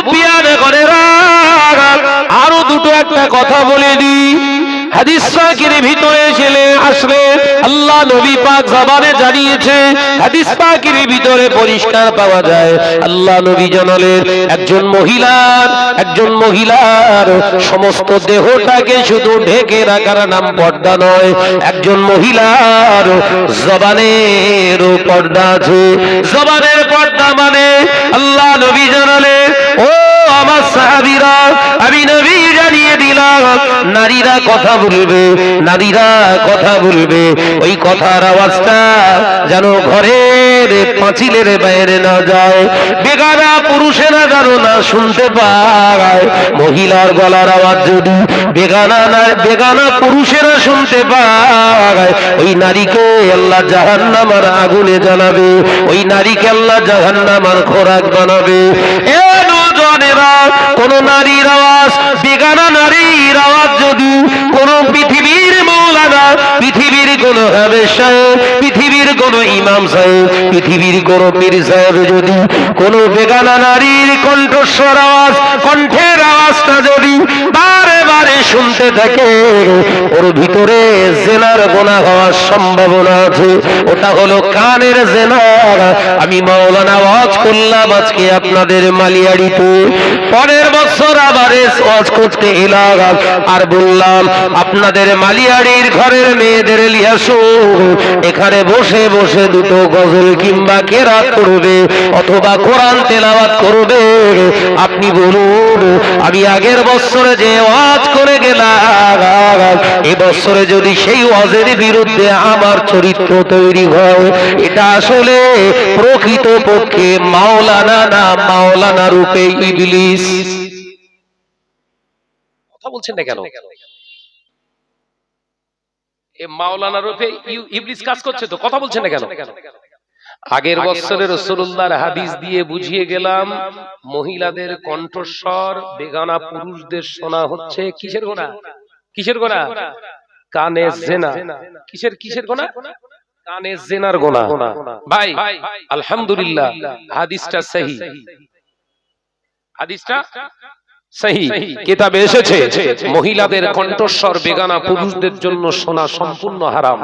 মুরব্বিয়ান করে আরো দুটো একটা কথা বলে দিই। হাদিস পাকের ভিতরে আসলে আল্লাহ নবী পাক জবানে জানিয়েছে, হাদিস পাকের ভিতরে পরিষ্কার পাওয়া যায় আল্লাহ নবী জানালেন একজন মহিলার সমস্ত দেহটাকে শুধু ঢেকে রাখার নাম পর্দা নয়, একজন মহিলার জবানের পর্দা আছে। জবানের পর্দা মানে আল্লাহ নবী জানালেন, ও আমার সাহাবীরা, আমি নবী জানিয়ে দিলাম নারীরা কথা বলবে, ওই কথার আওয়াজটা যেন ঘরের পাঁচিলের বাইরে না যায়, বেগানা পুরুষেরা যেন না শুনতে পায়। মহিলার গলার আওয়াজ যদি বেগানা পুরুষেরা শুনতে পায়, ওই নারীকে আল্লাহ জাহান্নামের আগুনে জ্বালাবে, ওই নারীকে আল্লাহ জাহান্নামের খোরাক বানাবে। কোন নারীর আওয়াজ, বেগানা নারীর আওয়াজ যদি কোন পৃথিবীর মৌলানা, পৃথিবীর কোন হাফেজ সাহেব, পৃথিবীর কোন ইমাম সাহেব, পৃথিবীর কোন পীর সাহেব যদি কোন বেগানা নারীর কণ্ঠস্বর আওয়াজ, কণ্ঠের আওয়াজটা যদি বারে বারে শুনতে থাকে, ওর ভিতরে জেনার গুনাহ হওয়ার সম্ভাবনা আছে। ওটা হলো কানের জেনা। আমি মাওলানা ওয়াজ করলাম আজকে আপনাদের মালিয়াড়িতে, পরের বছর আবার ওয়াজ করতে এলাম আর বললাম আপনাদের মালিয়াড়ির ঘরের মেয়েদের লিয়াসু এখানে বসে বসে দুটো গজল কিংবা কেরাত করবে অথবা কোরআন তেলাওয়াত করবে। আপনি বলুন, আমি আগের বছরে যে ওয়াজ করে গেলাম, এবছরে যদি সেই ওয়াজের বিরুদ্ধে আমার চরিত্র তৈরি হয়, এটা আসলে প্রকৃত পক্ষে মাওলানা না, মাওলানা রূপে ইবলিস। কথা বলছেন না কেন? এ মাওলানা রূপে ইবলিস কাজ করছে তো, কথা বলছেন না কেন? আগের বছরের রাসূলুল্লাহর হাদিস দিয়ে বুঝিয়ে গেলাম, মহিলাদের কণ্ঠস্বর বেগানা পুরুষদের শোনা হচ্ছে কিসের গুনাহ? কিসের গুনাহ? কানে জিনা। কিসের গুনাহ? কানে জিনার গুনাহ। ভাই আলহামদুলিল্লাহ হাদিসটা সহিহ, হাদিসটা সহিহ, কিতাবে এসেছে মহিলাদের কণ্ঠস্বর বেগানা পুরুষদের জন্য শোনা সম্পূর্ণ হারাম।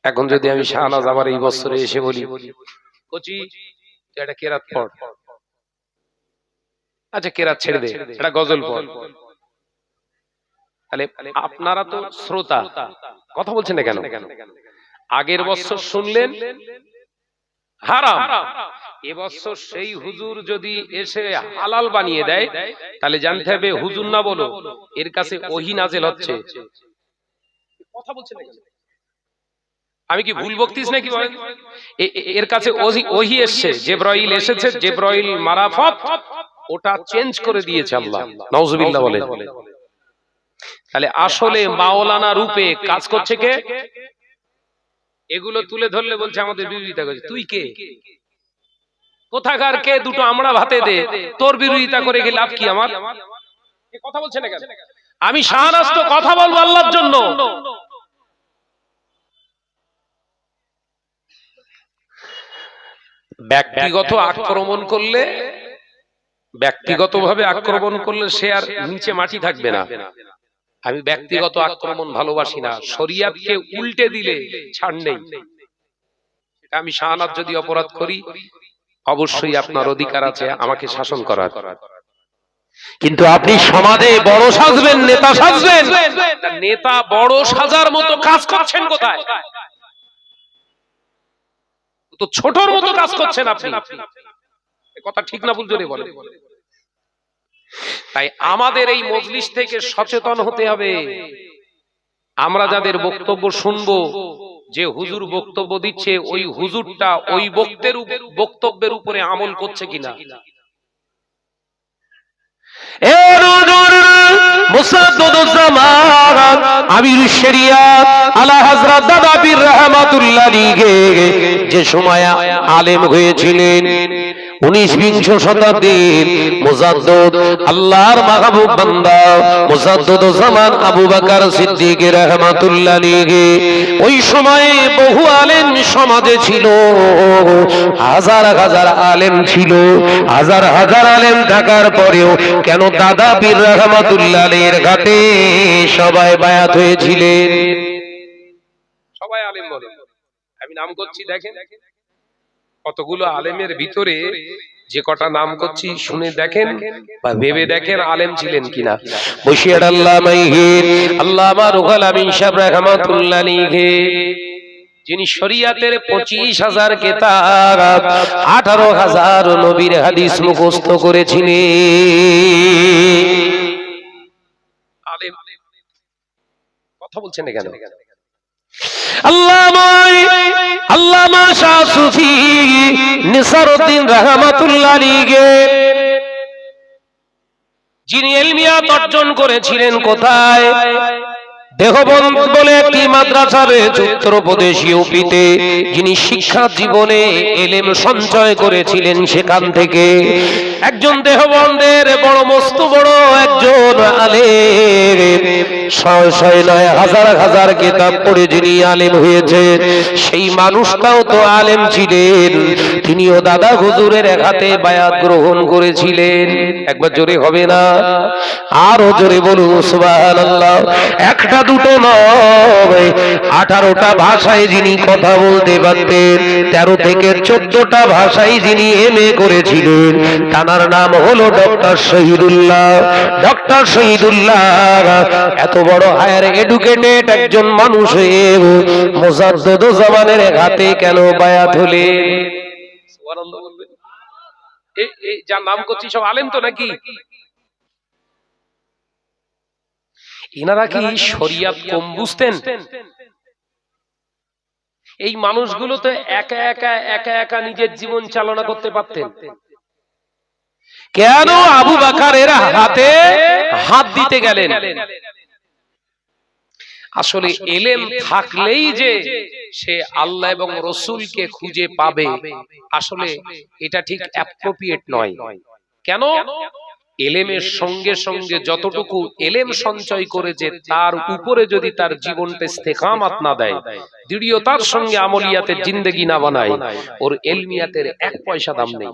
এখন যদি আমি শাহনাজ আমার এই বছরে এসে বলি, কোচি এটা কেরাত পড়, আচ্ছা কেরাত ছেড়ে দে, এটা গজল পড়, তাহলে আপনারা তো শ্রোতা, কথা বলছেন না কেন? আগের বছর শুনলেন হারাম, এবছর সেই হুজুর যদি এসে হালাল বানিয়ে দেয়, তাহলে জানতে হবে হুজুর না বলো, এর কাছে ওহী নাযিল হচ্ছে। কথা বলছেন না কেন? আমি কি ভুল বকতিস নাকি বলেন? এর কাছে ওহী এসেছে, জিবরাইল এসেছে, জিবরাইল মারাফত ওটা চেঞ্জ করে দিয়েছে আল্লাহ, নাউজুবিল্লাহ বলেন। তাহলে আসলে মাওলানা রূপে কাজ করছে কে? এগুলো তুলে ধরলে বলছে আমাদের বিরোধিতা করছে। তুই কে? কোথাকার কে? দুটো আমরা ভাতে দে, তোর বিরোধিতা করে গেলে লাভ কি আমার? কথা বলছে না কেন? আমি শাহনাজ তো কথা বলবো আল্লাহর জন্য। ব্যক্তিগত আক্রমণ করলে, ব্যক্তিগতভাবে আক্রমণ করলে সে আর নিচে মাটি থাকবে না। আমি ব্যক্তিগত আক্রমণ ভালোবাসি না, শরিয়াতকে উল্টে দিলে ছাড় নেই। আমি শাহনাজ যদি অপরাধ করি, অবশ্যই আপনার অধিকার আছে আমাকে শাসন করার, কিন্তু আপনি সমাজে বড় সাজবেন, নেতা সাজবেন, নেতা বড় সাজার মতো কাজ করছেন কোথায়? তো ছোটর মতো কাজ করছেন আপনি। কথা ঠিক না ভুল জোরে বলেন। তাই আমাদের এই মজলিস থেকে সচেতন হতে হবে। আমরা যাদের বক্তব্য শুনবো, যে হুজুর বক্তব্য দিচ্ছে, ওই হুজুরটা ওই বক্তব্যের উপরে আমল করছে কিনা। যে সময় আলেম হয়েছিলেন, 19 শতাব্দীর মুজাদ্দিদ আল্লাহর মাহবুব বান্দা মুজাদ্দিদ জামান আবু বকর সিদ্দিক রাহমাতুল্লাহ আলাইহি। ওই সময়ে বহু আলেম সমাজে ছিল, হাজার হাজার আলেম ছিল। হাজার হাজার আলেম থাকার পরেও কেন দাদা পীর রাহমাতুল্লাহ আলাইহির ঘাটে সবাই বায়াত হয়েছিলেন? সবাই আলেম বলে, আমি নাম করছি, দেখেন কতগুলো আলেমের ভিতরে যে কটা নাম করছি শুনে দেখেন বা ভেবে দেখেন আলেম ছিলেন কিনা। বশির আল্লামা মাইহির আল্লামা রুহুল আমিন সাহেব রাহমাতুল্লাহ আলাইহি, যিনি শরীয়তের 25,000 কিতাব 18,000 নবীর হাদিস মুখস্থ করেছিলেন। আলেম কথা বলছেন না কেন? আল্লামা শাহ সুফি নিসারউদ্দিন রাহমাতুল্লাহ আলাইহি, যিনি ইলমিয়াত অর্জন করেছিলেন কোথায়? দেহবন্দ বলে একটি মাদ্রাসা রয়েছে উত্তরপ্রদেশ ইউপিতে। যিনি শিক্ষা জীবনে এলেম সঞ্চয় করেছিলেন সেখান থেকে একজন দেহবন্দের বড় মস্ত বড় একজন আলেম, শয় শয় নয় হাজার হাজার কিতাব পড়ে যিনি আলেম হয়েছে, সেই মানুষটাও তো আলেম ছিলেন। তিনিও দাদা হুজুরের হাতে বায়াত গ্রহণ করেছিলেন। একবার জোরে হবে না? আরো জোরে বলুন সুবহানাল্লাহ। একটা দুটো নয়, 18টা ভাষায় যিনি কথা বলতে পারতেন, 13 থেকে 14টা ভাষায় যিনি এমএ করেছিলেন, তার নাম হলো ডক্টর শহীদুল্লাহ। ডক্টর শহীদুল্লাহ এত বড় হায়ার এডুকেটেড একজন মানুষ মুজাদ্দিদ জামানের হাতে কেন বায়াত হলেন? সুবহানাল্লাহ বলবেন। এই যার নাম করছি সব আলেম তো নাকি? এনারা কি শরিয়ত কম বুঝতেন? এই মানুষগুলো তো একা একা নিজের জীবন চালনা করতে পারতেন। কেন আবু বকরের হাতে হাত দিতে গেলেন? আসলে এলেম থাকলেই যে সে আল্লাহ এবং রসুলকে খুঁজে পাবে, আসলে এটা ঠিক অ্যাপ্রোপ্রিয়েট নয়। কেন? এলেমের সঙ্গে সঙ্গে যতটুকু এলেম সঞ্চয় করেছে তার উপরে যদি তার জীবনটা ইস্তেকামাত না দেয়, দৃঢ়তার সঙ্গে আমলিয়াতের জিন্দেগি না বানায়, ওর এলমিয়াতের 1 পয়সা দাম নেই।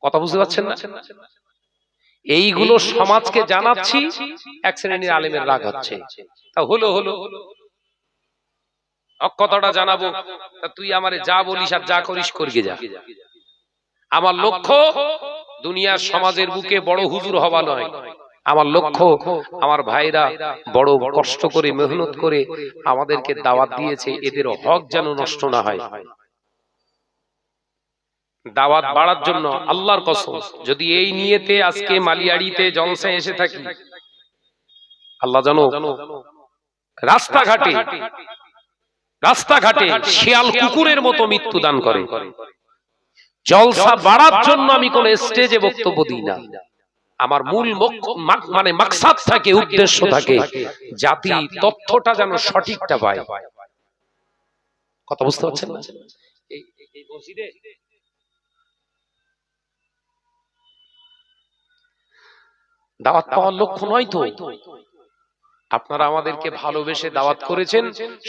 কথা বুঝতে পারছেন না? এইগুলো সমাজকে জানাচ্ছি, এক শ্রেণীর আলেমের রাগ হচ্ছে। তা হলো কথাটা জানাবো, তা তুই আমারে যা বলিস আর যা করিস করিয়ে যা। আমার লক্ষ্য দুনিয়ার সমাজের বুকে বড় হুজুর হওয়া নয়। আমার লক্ষ্য আমার ভাইরা বড় কষ্ট করে মেহনত করে আমাদেরকে দাওয়াত দিয়েছে, এদের হক যেন নষ্ট না হয়। দাওয়াত বাড়ার জন্য আল্লাহর কসম, যদি এই নিয়েতে আজকে মালিয়াড়িতে জলসায় এসে থাকি, আল্লাহ জানো রাস্তাঘাটে শিয়াল কুকুরের মতো মৃত্যু দান করে। জলসা বাড়ার জন্য আমি কোন স্টেজে বক্তব্য দিই না। আমার মূল মানে মাকসাদ থাকে, উদ্দেশ্য থাকে, জাতি তথ্যটা যেন সঠিকটা পায়। কথা বুঝতে পারছেন না? এই মসজিদে দাওয়াত পাওয়ার লক্ষ্য নয় তো। আপনারা আমাদেরকে ভালোবেসে দাওয়াত করেছেন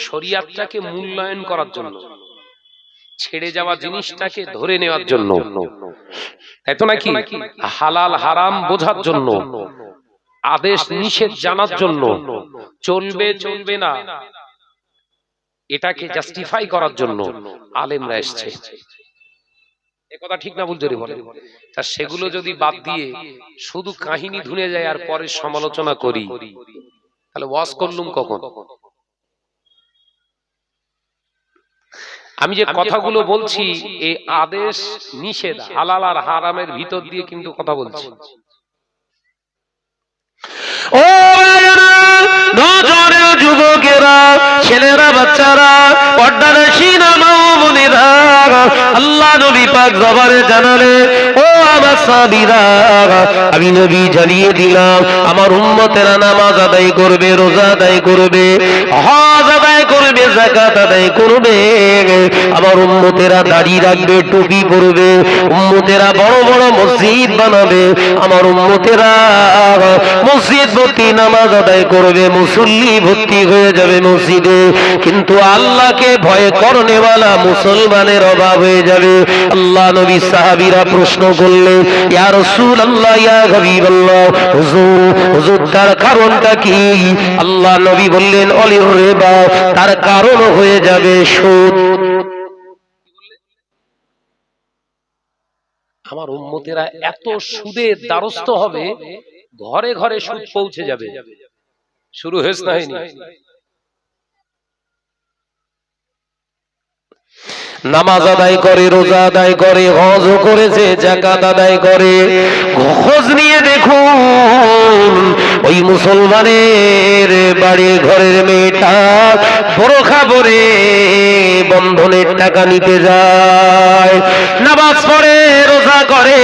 শরিয়াতটাকে মূল্যায়ন করার জন্য, ছেড়ে যাওয়া জিনিসটাকে ধরে নেওয়ার জন্য, তাই তো নাকি? হালাল হারাম বোঝার জন্য, আদেশ নিষেধ জানার জন্য, চলবে না এটাকে জাস্টিফাই করার জন্য আলেমরা এসেছে। একথা ঠিক না? বুঝতে বলে তা সেগুলো যদি বাদ দিয়ে শুধু কাহিনী ধুনে যায় আর পরে সমালোচনা করি, তাহলে ওয়াজ করলুম কখন? আমি যে কথাগুলো বলছি এই আদেশ নিষেধ হালাল আর হারামের ভিতর দিয়ে কিন্তু কথা বলছি। ও নজরে যুবকেরা, ছেলেরা, বাচ্চারা, পর্দানশীল মা-বোনেরা, আল্লাহ নবী পাক জবানে জানালে, ও আমার সাহাবীরা, আমি নবী জানিয়ে দিলাম আমার উম্মতেরা নামাজ আদায় করবে, রোজা আদায় করবে, হজ আদায় করবে, যে যাকাত আদায় করবে, আমার উম্মতেরা দাড়ি রাখবে, টুপি পরবে, উম্মতেরা বড় বড় মসজিদ বানাবে, আমার উম্মতেরা মসজিদ ভর্তি নামাজ আদায় করবে, মুসল্লি ভর্তি হয়ে যাবে মসজিদে, কিন্তু আল্লাহকে ভয় করনেওয়ালা মুসলমানের অভাব হয়ে যাবে। আল্লাহ নবী সাহাবীরা প্রশ্ন করলেন, ইয়া রাসূলুল্লাহ, ইয়া হাবিবাল্লাহ, হুজুর তার কারণটা কি? আল্লাহ নবী বললেন, অলির রিবা, তার কারণ হয়ে যাবে সুদ। আমার উম্মতেরা এত সুদের দ্বারস্থ হবে, ঘরে ঘরে সুদ পৌঁছে যাবে। শুরু হয়েছে না হয়নি? নামাজ আদায় করে, রোজা আদায় করে, হজ করেছে, যাকাত আদায় করে, খোঁজ নিয়ে দেখুন ওই মুসলমানের বাড়ির ঘরের মেয়েটা বোরখা পরে বন্ধনের টাকা নিতে যায়, নামাজ পড়ে, রোজা করে,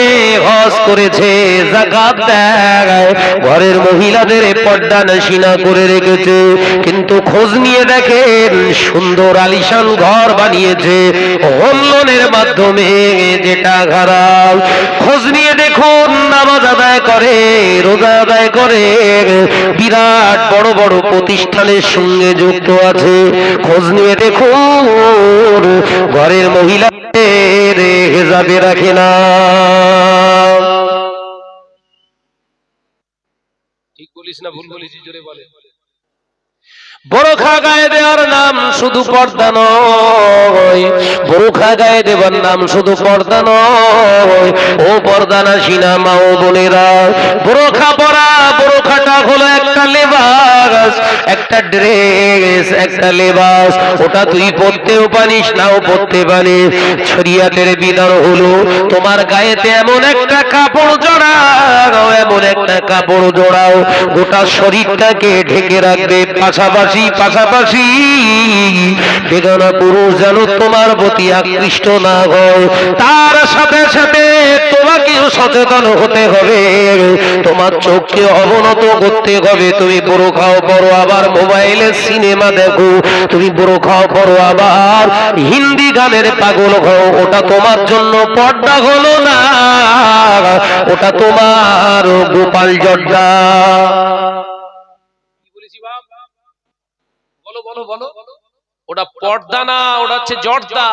হজ করেছে, যাকাত দেয়, ঘরের মহিলাদের পর্দা নশিনা করে রেখেছে, কিন্তু খোঁজ নিয়ে দেখেন সুন্দর আলিশান ঘর বানিয়েছে হোম লোনের মাধ্যমে, যেটা খারাপ। খোঁজ নিয়ে দেখুন নামাজ আদায় করে, রোজা আদায় করে, বিরাট বড় বড় প্রতিষ্ঠানের সঙ্গে যুক্ত আছে, খোঁজ নিয়ে দেখুন ঘরের মহিলাদের হেজাবে রাখে না। ঠিক বলিস না ভুল বলিস? জোরে বলে। বোরখা গায়ে দেওয়ার নাম শুধু পর্দা নয়, বোরখা গায়ে দেওয়ার নাম শুধু পর্দা নয়, ও পর্দা নাশিনা মা ও বোনেরা, বোরখা পরা, বোরখাটা হলো একটা লেবাস, একটা ড্রেস, একটা লেবাস, ওটা তুই পরতেও পারিস, নাও পরতে পারিস। শরিয়াতের বিধান হলো তোমার গায়েতে এমন একটা কাপড় জড়াও, এমন একটা কাপড় জড়াও গোটা শরীরটাকে ঢেকে রাখবে, পাশাপাশি বেগানা পুরুষ যেন তোমার প্রতি আকৃষ্ট না হয়, তার সাথে সাথে তোমাকেও সচেতন হতে হবে, তোমার চোখকে অবনত করতে হবে। তুমি বোরখাও পরো, আবার মোবাইলে সিনেমা দেখো, তুমি বোরখাও পরো, আবার হিন্দি গানের পাগল হও, ওটা তোমার জন্য পর্দা হলো না, ওটা তোমার গোপাল জর্দা। বলো বলো বলো। ওটা পর্দা না, ওটা হচ্ছে জর্দা।